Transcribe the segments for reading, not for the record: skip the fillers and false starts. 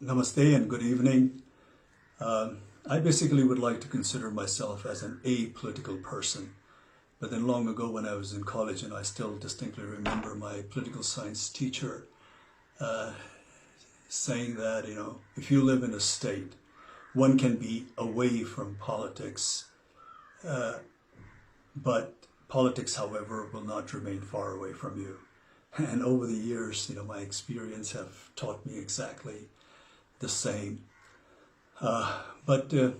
Namaste and good evening. I basically would like to consider myself as an apolitical person. But then long ago when I was in college, and I still distinctly remember my political science teacher saying that, if you live in a state, one can be away from politics, but politics, however, will not remain far away from you. And over the years, my experience have taught me exactly the same. But the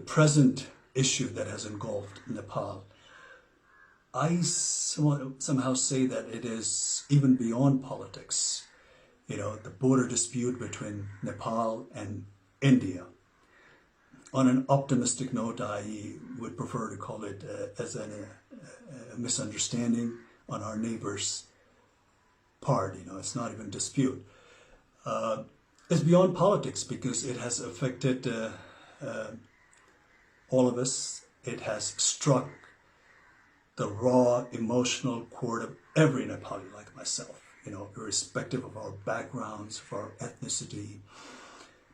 present issue that has engulfed Nepal, I somehow say that it is even beyond politics. The border dispute between Nepal and India. On an optimistic note, I would prefer to call it as a misunderstanding on our neighbor's part. It's not even dispute. It's beyond politics because it has affected all of us. It has struck the raw emotional chord of every Nepali like myself, irrespective of our backgrounds, of our ethnicity,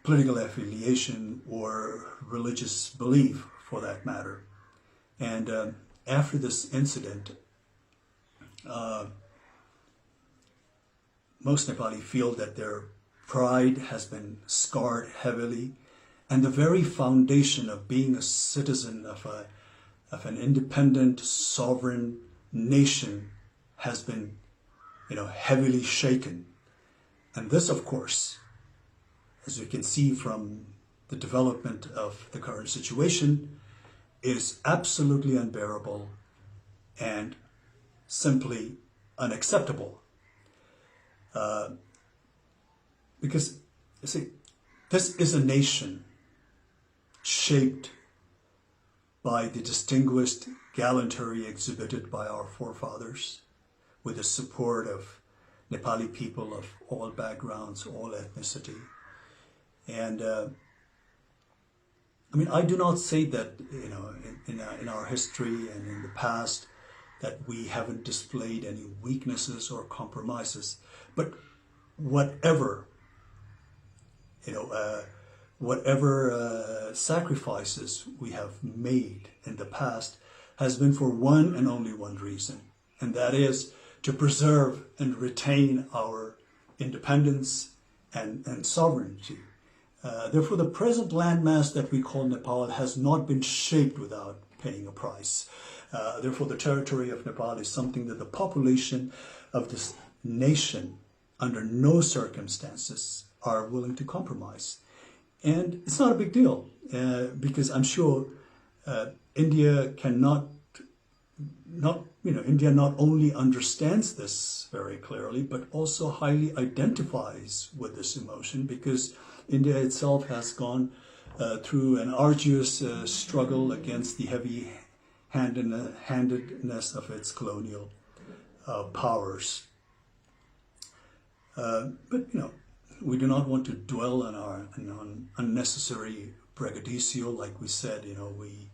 political affiliation, or religious belief for that matter. And after this incident, most Nepali feel that their pride has been scarred heavily, and the very foundation of being a citizen of an independent, sovereign nation has been, heavily shaken. And this, of course, as you can see from the development of the current situation, is absolutely unbearable and simply unacceptable. Because, you see, this is a nation shaped by the distinguished gallantry exhibited by our forefathers, with the support of Nepali people of all backgrounds, all ethnicity. And I do not say that, in our history and in the past that we haven't displayed any weaknesses or compromises, but whatever sacrifices we have made in the past has been for one and only one reason, and that is to preserve and retain our independence and sovereignty. Therefore, the present landmass that we call Nepal has not been shaped without paying a price. Therefore, the territory of Nepal is something that the population of this nation, under no circumstances, are willing to compromise. And it's not a big deal because I'm sure India India not only understands this very clearly, but also highly identifies with this emotion, because India itself has gone through an arduous struggle against the heavy-handedness of its colonial powers. But we do not want to dwell on unnecessary braggadocio. Like we said, we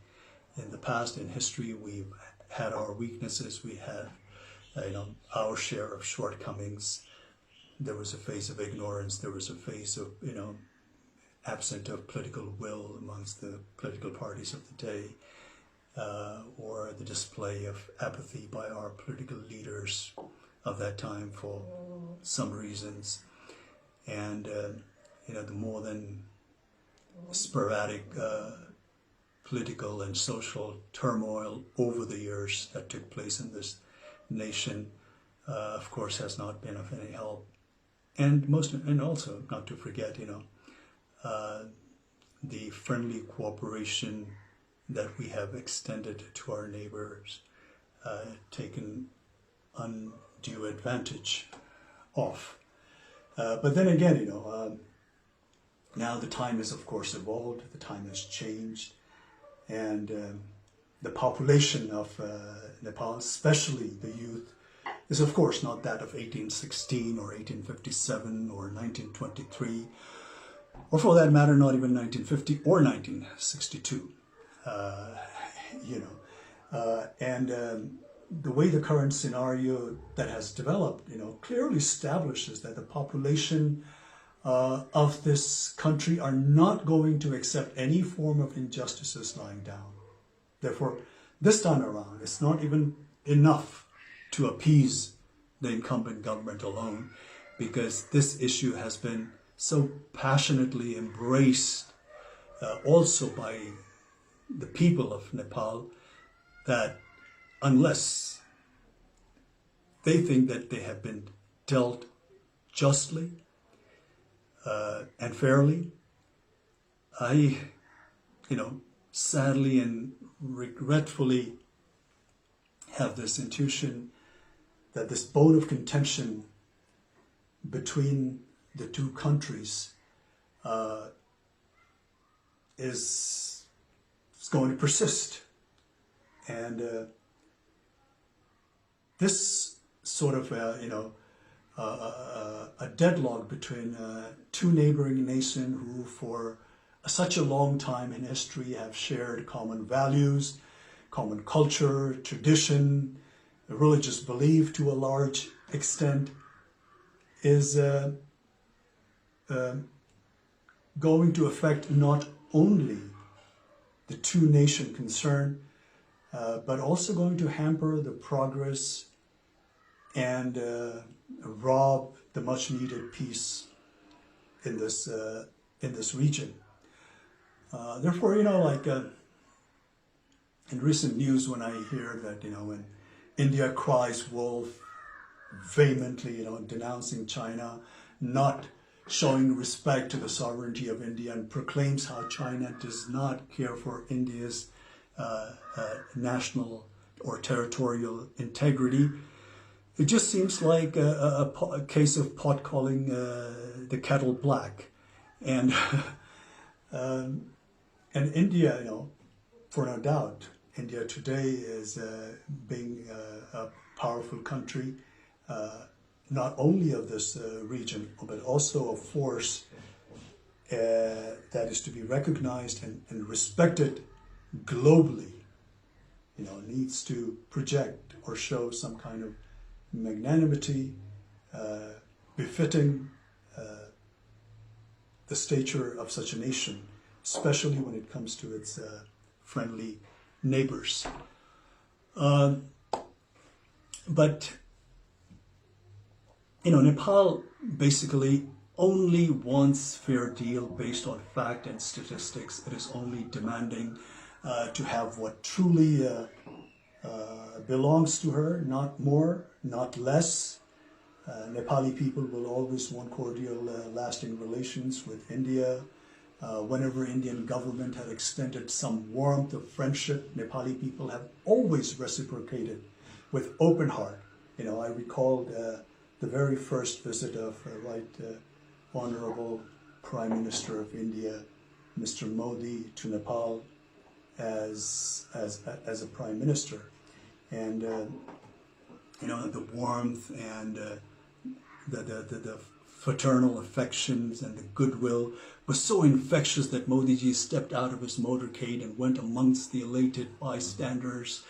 in the past, in history, we've had our weaknesses. We had, our share of shortcomings. There was a phase of ignorance. There was a phase of, absent of political will amongst the political parties of the day, or the display of apathy by our political leaders of that time for some reasons. And, the more than sporadic political and social turmoil over the years that took place in this nation, of course, has not been of any help. And also not to forget, the friendly cooperation that we have extended to our neighbors, taken undue advantage of. But then again, now the time has, of course, evolved, the time has changed, and the population of Nepal, especially the youth, is of course not that of 1816 or 1857 or 1923, or for that matter, not even 1950 or 1962. The way the current scenario that has developed, clearly establishes that the population of this country are not going to accept any form of injustices lying down. Therefore, this time around, it's not even enough to appease the incumbent government alone, because this issue has been so passionately embraced also by the people of Nepal, that unless they think that they have been dealt justly and fairly, I, sadly and regretfully have this intuition that this bone of contention between the two countries is going to persist. And this sort of, a deadlock between two neighboring nations who for such a long time in history have shared common values, common culture, tradition, religious belief to a large extent, is going to affect not only the two nations concerned, but also going to hamper the progress and rob the much needed peace in this region. Therefore, in recent news, when I hear that, when India cries wolf vehemently, denouncing China, not showing respect to the sovereignty of India, and proclaims how China does not care for India's national or territorial integrity, it just seems like a case of pot calling the kettle black. And and India, for no doubt, India today is being a powerful country, not only of this region, but also a force that is to be recognized and respected globally, needs to project or show some kind of magnanimity befitting the stature of such a nation, especially when it comes to its friendly neighbors. But Nepal basically only wants fair deal based on fact and statistics. It is only demanding to have what truly belongs to her, not more, not less. Nepali people will always want cordial, lasting relations with India. Whenever Indian government had extended some warmth of friendship, Nepali people have always reciprocated with open heart. I recalled the very first visit of Honorable Prime Minister of India, Mr. Modi, to Nepal as a Prime Minister. And the warmth and the fraternal affections and the goodwill was so infectious that Modiji stepped out of his motorcade and went amongst the elated bystanders,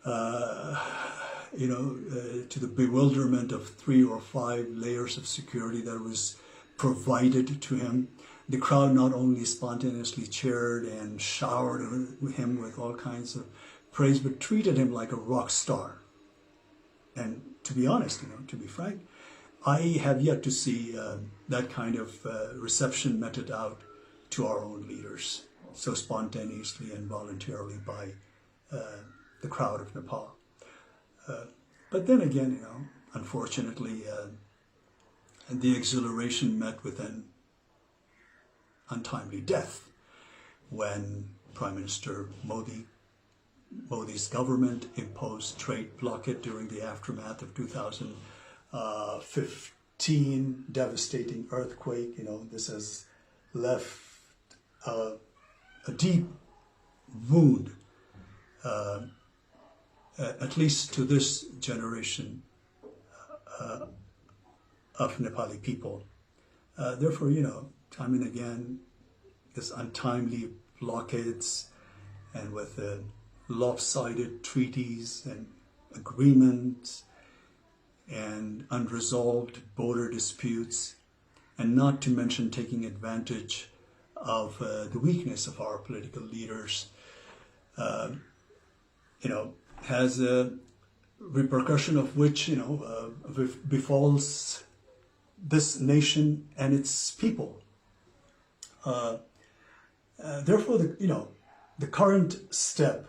to the bewilderment of 3 or 5 layers of security that was provided to him. The crowd not only spontaneously cheered and showered him with all kinds of praise, but treated him like a rock star. And to be honest, to be frank, I have yet to see that kind of reception meted out to our own leaders so spontaneously and voluntarily by the crowd of Nepal. But then again, unfortunately, the exhilaration met with an untimely death when Prime Minister Modi's government imposed trade blockade during the aftermath of 2015 devastating earthquake. This has left a deep wound, at least to this generation of Nepali people. Therefore, time and again, this untimely blockades and with lopsided treaties and agreements and unresolved border disputes and not to mention taking advantage of the weakness of our political leaders, has a repercussion of which, befalls this nation and its people. Therefore, the current step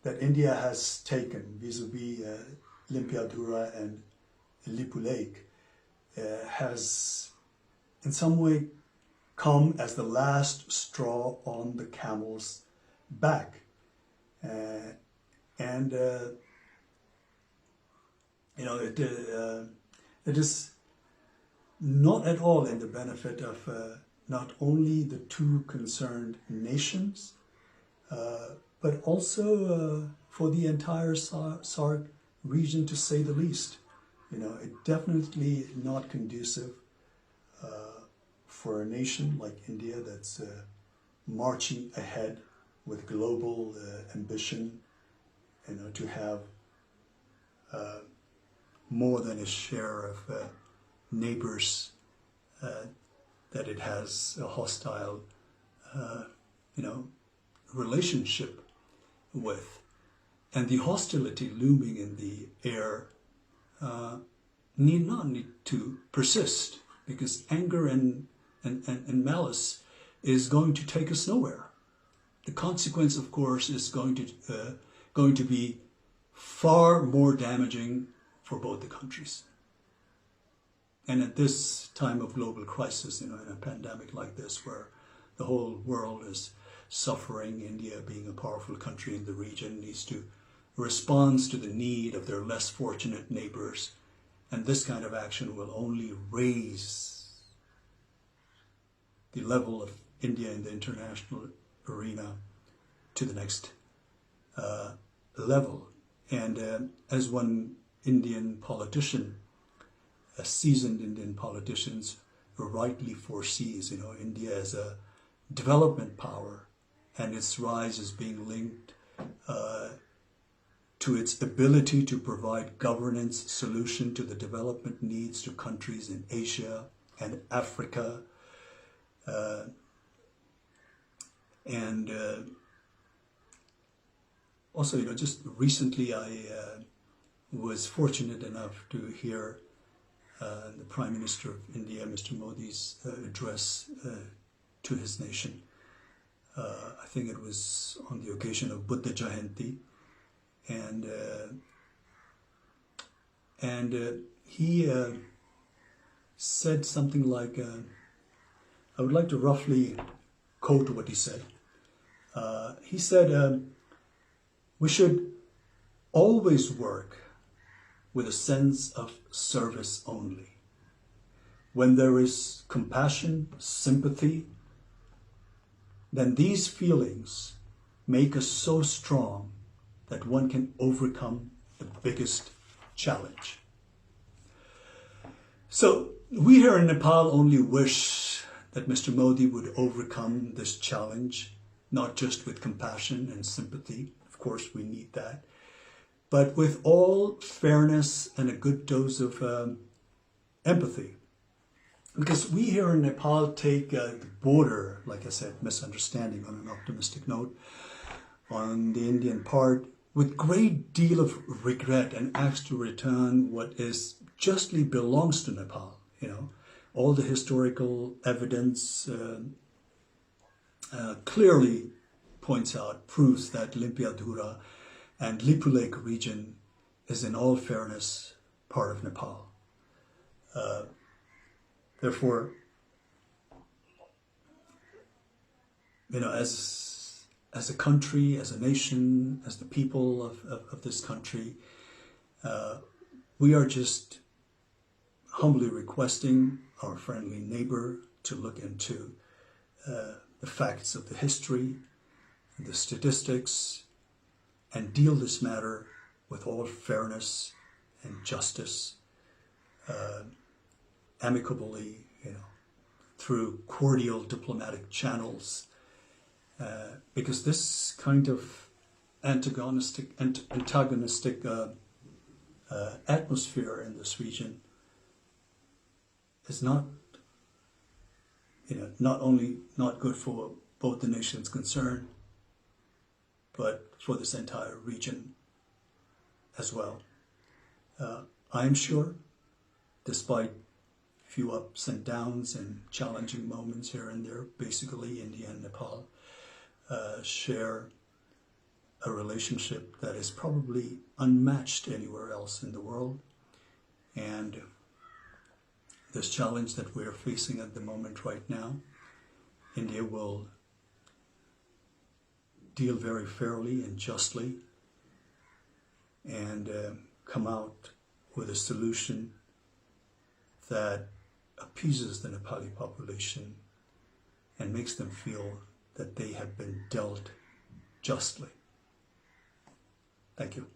that India has taken vis-a-vis Limpiadhura and Lipu Lake has in some way come as the last straw on the camel's back. It is not at all in the benefit of not only the two concerned nations, but also for the entire SAARC region, to say the least. It definitely not conducive for a nation like India that's marching ahead with global ambition, to have more than a share of neighbors that it has a hostile, relationship with. And the hostility looming in the air need not to persist, because anger and malice is going to take us nowhere. The consequence, of course, is going to be far more damaging for both the countries. And at this time of global crisis, in a pandemic like this, where the whole world is suffering, India, being a powerful country in the region, needs to respond to the need of their less fortunate neighbors. And this kind of action will only raise the level of India in the international arena to the next level. And as one Indian politician, a seasoned Indian politician, rightly foresees, India as a development power, and its rise is being linked to its ability to provide governance solution to the development needs to countries in Asia and Africa. Also, just recently I was fortunate enough to hear the Prime Minister of India, Mr. Modi's address to his nation. I think it was on the occasion of Buddha Jayanti, and he said something like, I would like to roughly quote what he said. He said, we should always work with a sense of service only. When there is compassion, sympathy, then these feelings make us so strong that one can overcome the biggest challenge. So we here in Nepal only wish that Mr. Modi would overcome this challenge, not just with compassion and sympathy. Of course, we need that, but with all fairness and a good dose of empathy. Because we here in Nepal take the border, like I said, misunderstanding on an optimistic note, on the Indian part, with great deal of regret, and ask to return what is justly belongs to Nepal. All the historical evidence clearly points out, proves that Limpiadhura and Lipu Lake region is in all fairness part of Nepal. Therefore, as a country, as a nation, as the people of this country, we are just humbly requesting our friendly neighbor to look into the facts of the history, the statistics, and deal this matter with all fairness and justice, amicably, through cordial diplomatic channels, because this kind of antagonistic atmosphere in this region is not not only not good for both the nations concerned, but for this entire region as well. I am sure, despite few ups and downs and challenging moments here and there, basically India and Nepal share a relationship that is probably unmatched anywhere else in the world. And this challenge that we're facing at the moment right now, India will deal very fairly and justly and come out with a solution that appeases the Nepali population and makes them feel that they have been dealt justly. Thank you.